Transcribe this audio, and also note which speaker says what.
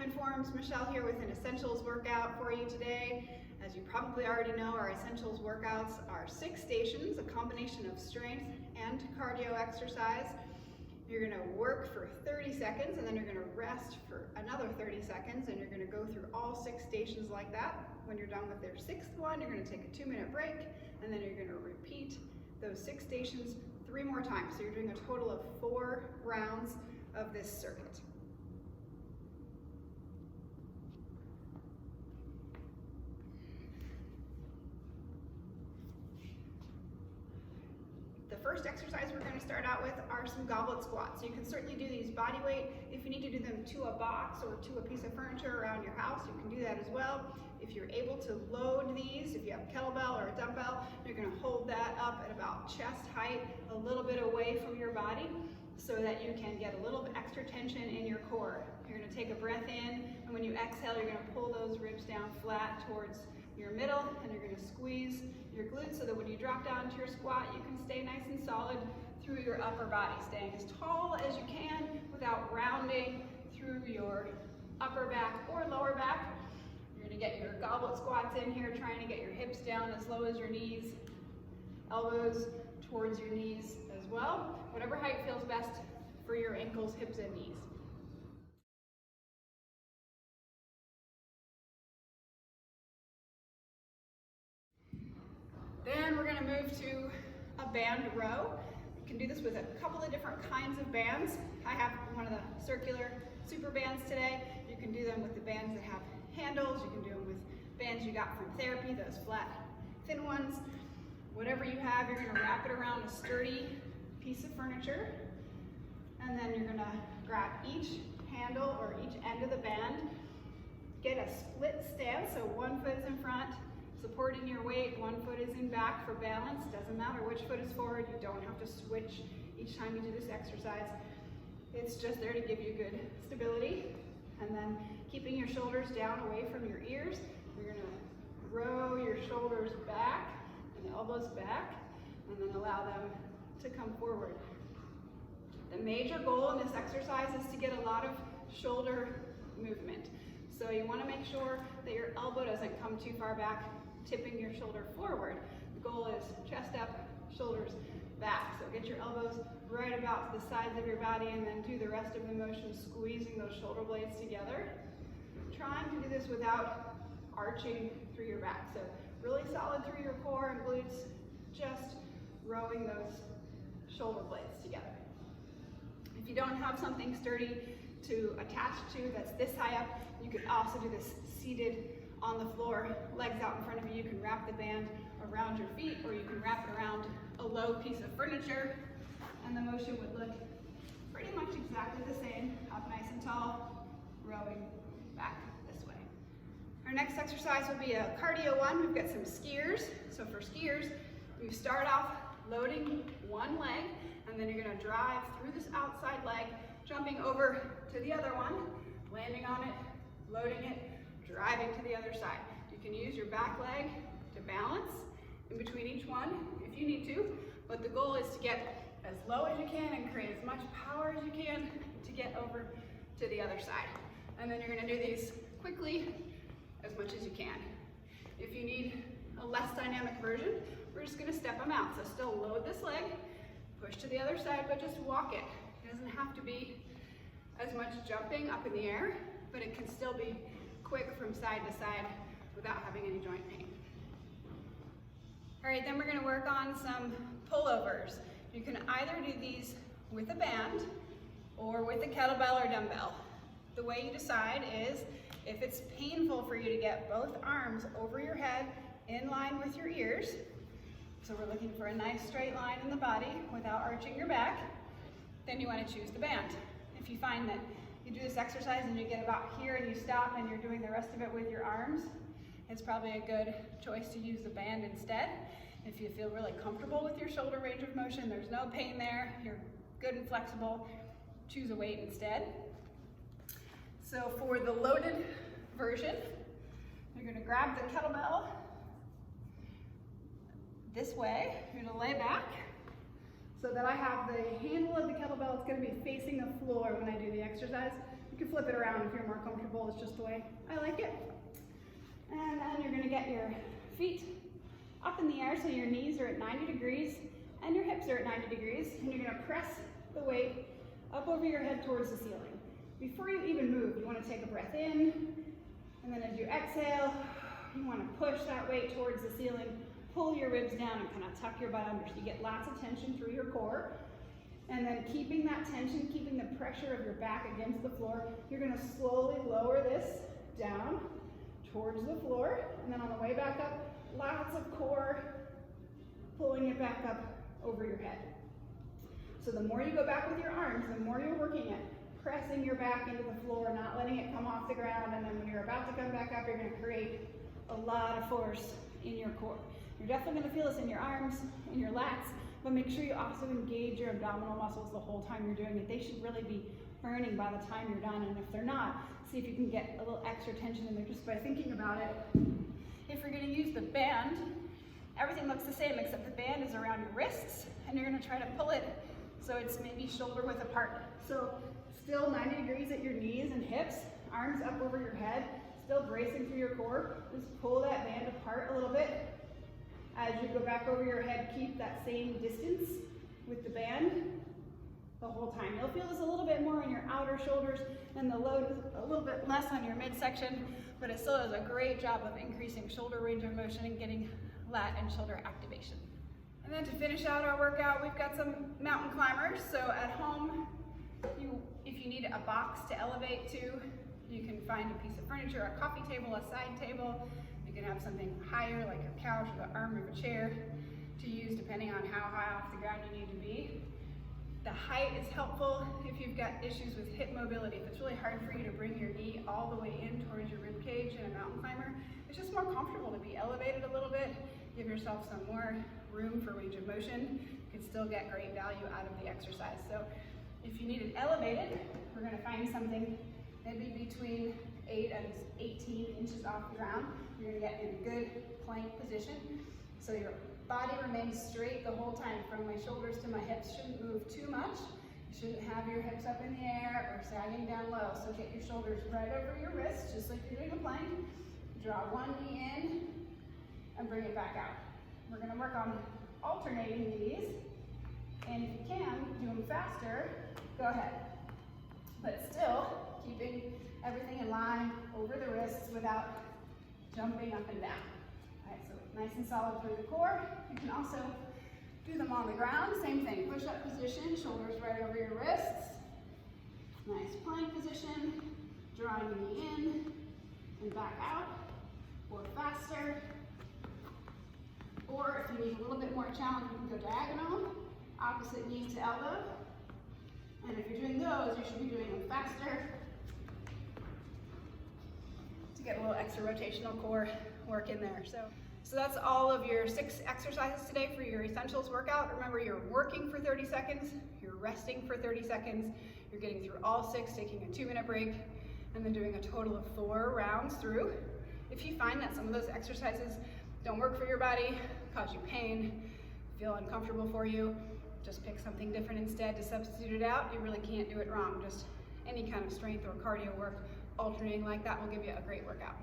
Speaker 1: Human Forms. Michelle here with an Essentials workout for you today. As you probably already know, our Essentials workouts are 6 stations, a combination of strength and cardio exercise. You're going to work for 30 seconds and then you're going to rest for another 30 seconds, and you're going to go through all 6 stations like that. When you're done with their 6th one, you're going to take a 2-minute break, and then you're going to repeat those 6 stations 3 more times. So you're doing a total of 4 rounds of this circuit. The first exercise we're going to start out with are some goblet squats. You can certainly do these body weight. If you need to do them to a box or to a piece of furniture around your house, you can do that as well. If you're able to load these, if you have a kettlebell or a dumbbell, you're going to hold that up at about chest height, a little bit away from your body, so that you can get a little bit extra tension in your core. You're going to take a breath in, and when you exhale, you're going to pull those ribs down flat towards your middle, and you're going to squeeze your glutes so that when you drop down to your squat, you can stay nice and solid through your upper body, staying as tall as you can without rounding through your upper back or lower back. You're going to get your goblet squats in here, trying to get your hips down as low as your knees, elbows towards your knees as well. Whatever height feels best for your ankles, hips, and knees. Then we're going to move to a band row. You can do this with a couple of different kinds of bands. I have one of the circular super bands today. You can do them with the bands that have handles. You can do them with bands you got from therapy, those flat, thin ones. Whatever you have, you're going to wrap it around a sturdy piece of furniture. And then you're going to grab each handle or each end of the band. Get a split stance, so one foot is in front, supporting your weight, one foot is in back for balance. Doesn't matter which foot is forward. You don't have to switch each time you do this exercise. It's just there to give you good stability. And then keeping your shoulders down away from your ears, you're going to row your shoulders back and the elbows back, and then allow them to come forward. The major goal in this exercise is to get a lot of shoulder movement. So you want to make sure that your elbow doesn't come too far back, tipping your shoulder forward. The goal is chest up, shoulders back. So get your elbows right about to the sides of your body, and then do the rest of the motion squeezing those shoulder blades together. Trying to do this without arching through your back. So really solid through your core and glutes, just rowing those shoulder blades together. If you don't have something sturdy to attach to that's this high up, you could also do this seated on the floor, legs out in front of you. You can wrap the band around your feet, or you can wrap it around a low piece of furniture, and the motion would look pretty much exactly the same, up nice and tall, rowing back this way. Our next exercise will be a cardio one. We've got some skiers. So for skiers, you start off loading one leg, and then you're going to drive through this outside leg, jumping over to the other one, landing on it, loading it, driving to the other side. You can use your back leg to balance in between each one if you need to, but the goal is to get as low as you can and create as much power as you can to get over to the other side. And then you're going to do these quickly as much as you can. If you need a less dynamic version, we're just going to step them out. So still load this leg, push to the other side, but just walk it. It doesn't have to be as much jumping up in the air, but it can still be quick from side to side without having any joint pain. All right, then we're going to work on some pullovers. You can either do these with a band or with a kettlebell or dumbbell. The way you decide is if it's painful for you to get both arms over your head in line with your ears. So we're looking for a nice straight line in the body without arching your back. Then you want to choose the band. If you find that you do this exercise and you get about here and you stop and you're doing the rest of it with your arms, it's probably a good choice to use the band instead. If you feel really comfortable with your shoulder range of motion, there's no pain there, you're good and flexible, choose a weight instead. So for the loaded version, you're going to grab the kettlebell this way. You're going to lay back so that I have the handle of the kettlebell. It's going to be facing the floor when I do the exercise. You can flip it around if you're more comfortable. It's just the way I like it. And then you're gonna get your feet up in the air so your knees are at 90 degrees and your hips are at 90 degrees. And you're gonna press the weight up over your head towards the ceiling. Before you even move, you wanna take a breath in, and then as you exhale, you wanna push that weight towards the ceiling, pull your ribs down and kind of tuck your butt under so you get lots of tension through your core. And then keeping that tension, keeping the pressure of your back against the floor, you're gonna slowly lower this down towards the floor. And then on the way back up, lots of core, pulling it back up over your head. So the more you go back with your arms, the more you're working at pressing your back into the floor, not letting it come off the ground. And then when you're about to come back up, you're gonna create a lot of force in your core. You're definitely gonna feel this in your arms, in your lats, but make sure you also engage your abdominal muscles the whole time you're doing it. They should really be burning by the time you're done, and if they're not, see if you can get a little extra tension in there just by thinking about it. If you're gonna use the band, everything looks the same except the band is around your wrists, and you're gonna try to pull it so it's maybe shoulder width apart. So still 90 degrees at your knees and hips, arms up over your head, still bracing through your core. Just pull that band apart a little bit. As you go back over your head, keep that same distance with the band the whole time. You'll feel this a little bit more in your outer shoulders and the load is a little bit less on your midsection, but it still does a great job of increasing shoulder range of motion and getting lat and shoulder activation. And then to finish out our workout, we've got some mountain climbers. So at home, if you need a box to elevate to, you can find a piece of furniture, a coffee table, a side table. You can have something higher like a couch or the arm of a chair to use depending on how high off the ground you need to be. The height is helpful if you've got issues with hip mobility. If it's really hard for you to bring your knee all the way in towards your rib cage in a mountain climber, it's just more comfortable to be elevated a little bit. Give yourself some more room for range of motion. You can still get great value out of the exercise. So if you need it elevated, we're gonna find something maybe between 8 and 18 inches off the ground. You're gonna get in a good plank position. So your body remains straight the whole time. From my shoulders to my hips shouldn't move too much. You shouldn't have your hips up in the air or sagging down low. So get your shoulders right over your wrists, just like you're doing a plank. Draw one knee in and bring it back out. We're gonna work on alternating these. And if you can, do them faster, go ahead. But still, keeping everything in line over the wrists without jumping up and down. All right, so nice and solid through the core. You can also do them on the ground. Same thing, push up position, shoulders right over your wrists. Nice plank position, drawing the knee in and back out, or faster. Or if you need a little bit more challenge, you can go diagonal, opposite knee to elbow. And if you're doing those, you should be doing them faster to get a little extra rotational core work in there. So that's all of your 6 exercises today for your essentials workout. Remember, you're working for 30 seconds, you're resting for 30 seconds, you're getting through all 6, taking a 2-minute break, and then doing a total of 4 rounds through. If you find that some of those exercises don't work for your body, cause you pain, feel uncomfortable for you, just pick something different instead to substitute it out. You really can't do it wrong. Just any kind of strength or cardio work, alternating like that will give you a great workout.